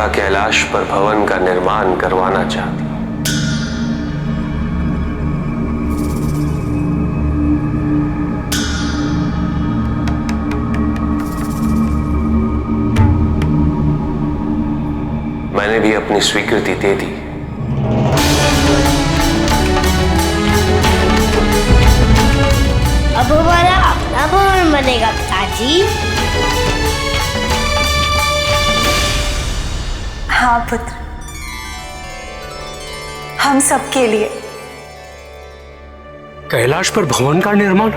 कैलाश पर भवन का निर्माण करवाना चाहती। मैंने भी अपनी स्वीकृति दे दी। अब हमारा अपना भवन बनेगा पिताजी। हाँ पुत्र, हम सबके लिए। कैलाश पर भवन का निर्माण?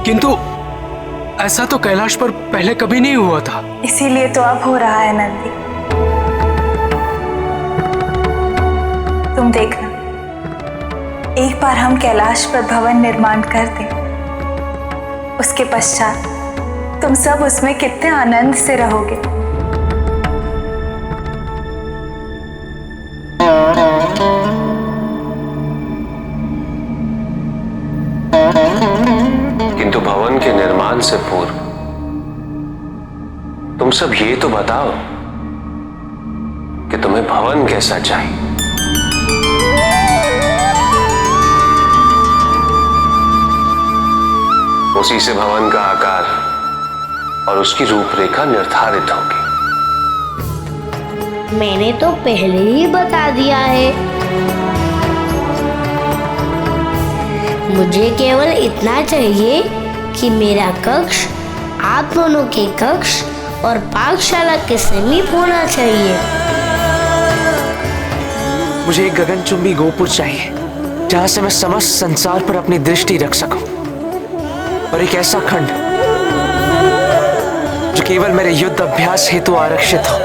किंतु ऐसा तो कैलाश पर पहले कभी नहीं हुआ था। इसीलिए तो अब हो रहा है नंदी। तुम देखना, एक बार हम कैलाश पर भवन निर्माण कर दें, उसके पश्चात तुम सब उसमें कितने आनंद से रहोगे। किंतु भवन के निर्माण से पूर्व तुम सब ये तो बताओ कि तुम्हें भवन कैसा चाहिए। उसी से भवन का आकार और उसकी रूपरेखा निर्धारित होगी। मैंने तो पहले ही बता दिया है। मुझे केवल इतना चाहिए कि मेरा कक्ष आप दोनों के कक्ष और पाकशाला के समीप होना चाहिए। मुझे एक गगनचुंबी गोपुर चाहिए जहां से मैं समस्त संसार पर अपनी दृष्टि रख सकूं, और एक ऐसा खंड जो केवल मेरे युद्ध अभ्यास हेतु आरक्षित हो।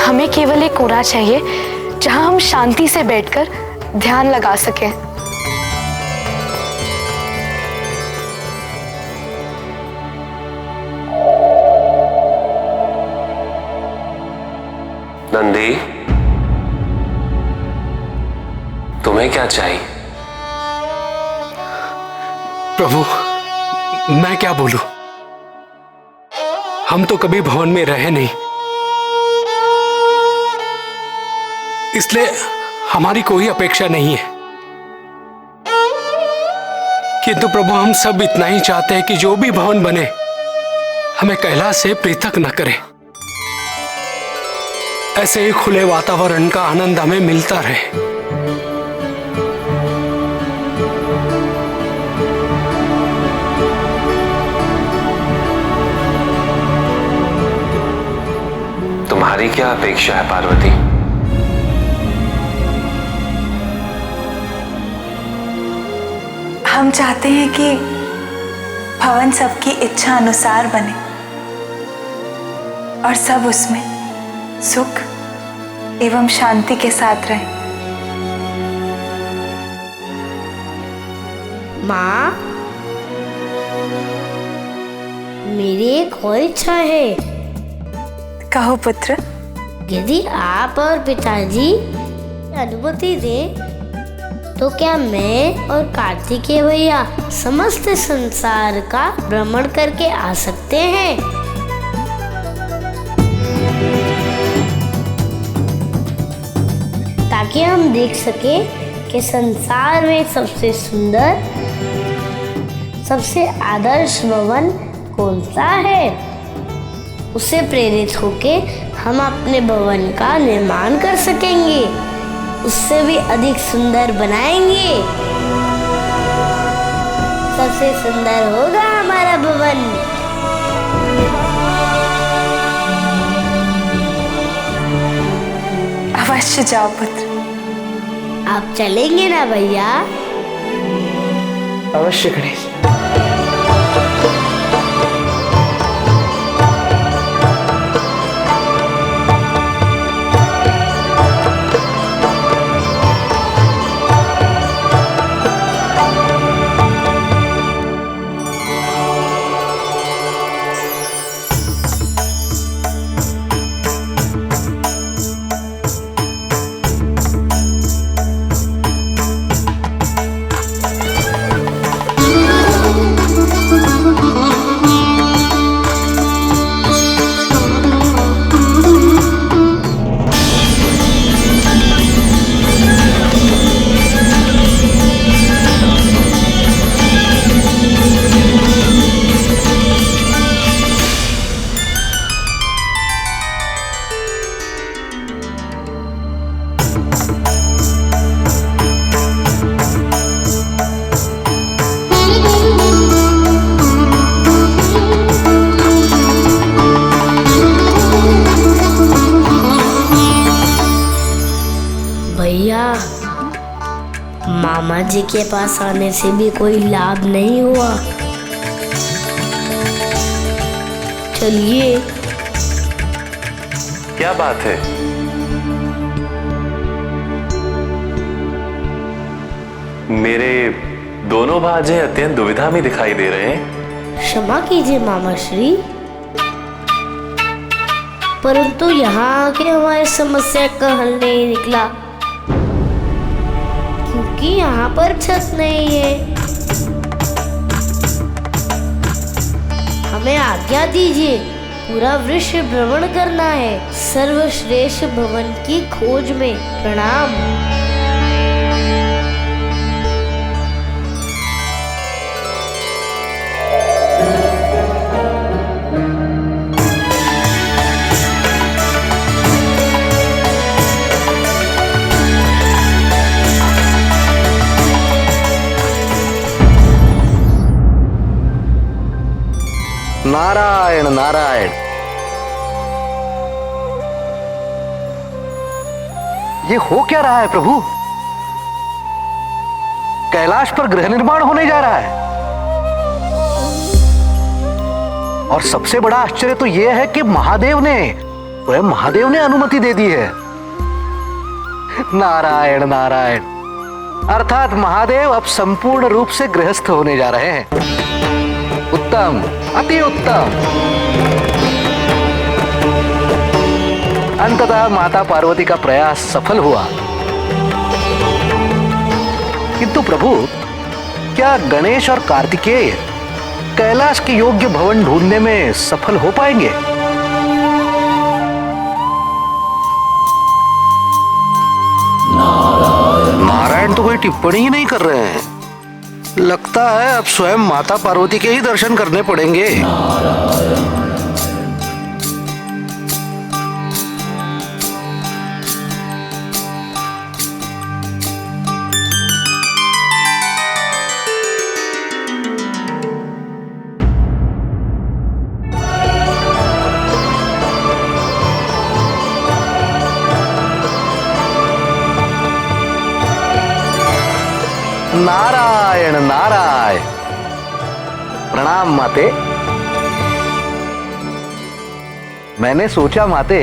हमें केवल एक कोरा चाहिए जहां हम शांति से बैठकर ध्यान लगा सकें। नंदी, तुम्हें क्या चाहिए? प्रभु, मैं क्या बोलूं? हम तो कभी भवन में रहे नहीं, इसलिए हमारी कोई अपेक्षा नहीं है। किंतु प्रभु, हम सब इतना ही चाहते हैं कि जो भी भवन बने हमें कैलाश से पृथक न करे। ऐसे ही खुले वातावरण का आनंद हमें मिलता रहे। तुम्हारी क्या अपेक्षा है पार्वती? हम चाहते हैं कि भवन सबकी इच्छा अनुसार बने और सब उसमें सुख एवं शांति के साथ रहें। माँ, मेरी एक और इच्छा है। कहो पुत्र। यदि आप और पिताजी अनुमति दें तो क्या मैं और कार्तिकेय भैया समस्त संसार का भ्रमण करके आ सकते हैं? ताकि हम देख सके कि संसार में सबसे सुंदर, सबसे आदर्श भवन कौन सा है। उससे प्रेरित होके हम अपने भवन का निर्माण कर सकेंगे, उससे भी अधिक सुंदर बनाएंगे। सबसे सुंदर होगा हमारा भवन। अवश्य जाओ पुत्र। आप चलेंगे ना भैया? अवश्य गणेश। माँ जी के पास आने से भी कोई लाभ नहीं हुआ। चलिए। क्या बात है? मेरे दोनों भांजे अत्यंत दुविधा में दिखाई दे रहे हैं। क्षमा कीजिए मामा श्री, परंतु यहाँ आके हमारी समस्या का हल नहीं निकला, क्योंकि यहाँ पर छत नहीं है। हमें आज्ञा दीजिए, पूरा वृक्ष भ्रमण करना है सर्वश्रेष्ठ भवन की खोज में। प्रणाम। नारायण नारायण। ये हो क्या रहा है प्रभु? कैलाश पर गृह निर्माण होने जा रहा है, और सबसे बड़ा आश्चर्य तो यह है कि स्वयं महादेव ने अनुमति दे दी है। नारायण नारायण। अर्थात महादेव अब संपूर्ण रूप से गृहस्थ होने जा रहे हैं। उत्तम, अति उत्तम। अंततः माता पार्वती का प्रयास सफल हुआ। किंतु प्रभु, क्या गणेश और कार्तिकेय कैलाश के योग्य भवन ढूंढने में सफल हो पाएंगे? नारायण तो कोई टिप्पणी ही नहीं कर रहे हैं। लगता है अब स्वयं माता पार्वती के ही दर्शन करने पड़ेंगे। नारायण नारायण। प्रणाम माते। मैंने सोचा माते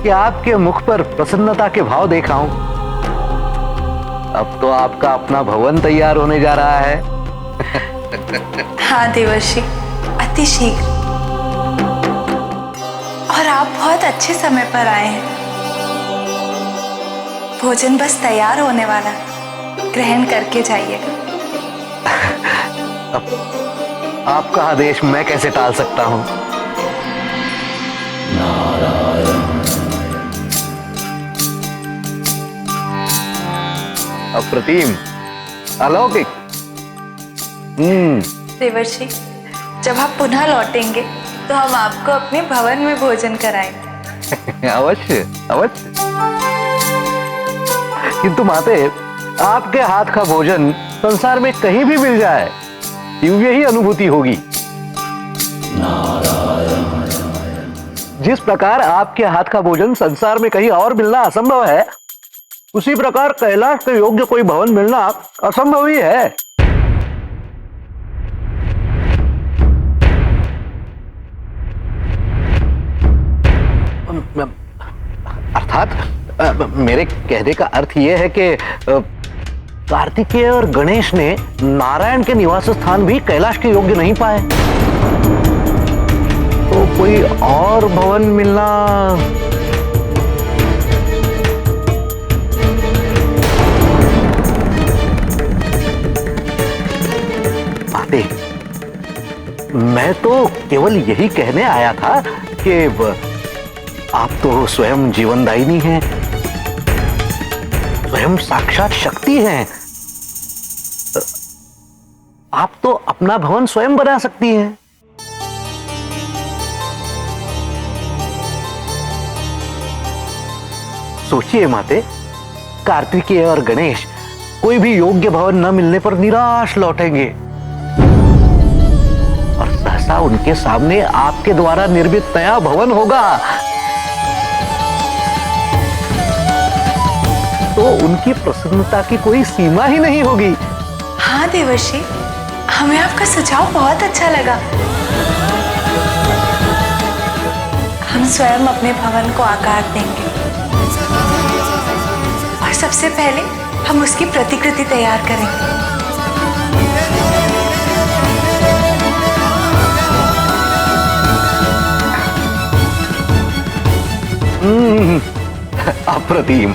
कि आपके मुख पर प्रसन्नता के भाव देखा हूं। अब तो आपका अपना भवन तैयार होने जा रहा है। हाँ देवर्षि, अति शीघ्र। और आप बहुत अच्छे समय पर आए हैं। भोजन बस तैयार होने वाला, ग्रहण करके जाइएगा। आपका आदेश मैं कैसे टाल सकता हूं? अप्रतिम, अलौकिक। देवर्षि, जब आप पुनः लौटेंगे तो हम आपको अपने भवन में भोजन कराएंगे। अवश्य अवश्य। किंतु माते, आपके हाथ का भोजन संसार में कहीं भी मिल जाए, दिव्य ही अनुभूति होगी। जिस प्रकार आपके हाथ का भोजन संसार में कहीं और मिलना असंभव है, उसी प्रकार कैलाश के योग्य कोई भवन मिलना असंभव ही है। अर्थात मेरे कहने का अर्थ यह है कि कार्तिकेय और गणेश ने नारायण के निवास स्थान भी कैलाश के योग्य नहीं पाए, तो कोई और भवन मिलना। बातें, मैं तो केवल यही कहने आया था कि आप तो स्वयं जीवनदायिनी हैं, स्वयं साक्षात शक्ति हैं। आप तो अपना भवन स्वयं बना सकती हैं। सोचिए माते, कार्तिकेय और गणेश कोई भी योग्य भवन न मिलने पर निराश लौटेंगे, और सहसा उनके सामने आपके द्वारा निर्मित नया भवन होगा, तो उनकी प्रसन्नता की कोई सीमा ही नहीं होगी। हाँ देवर्षि, हमें आपका सुझाव बहुत अच्छा लगा। हम स्वयं अपने भवन को आकार देंगे और सबसे पहले हम उसकी प्रतिकृति तैयार करेंगे। अप्रतिम।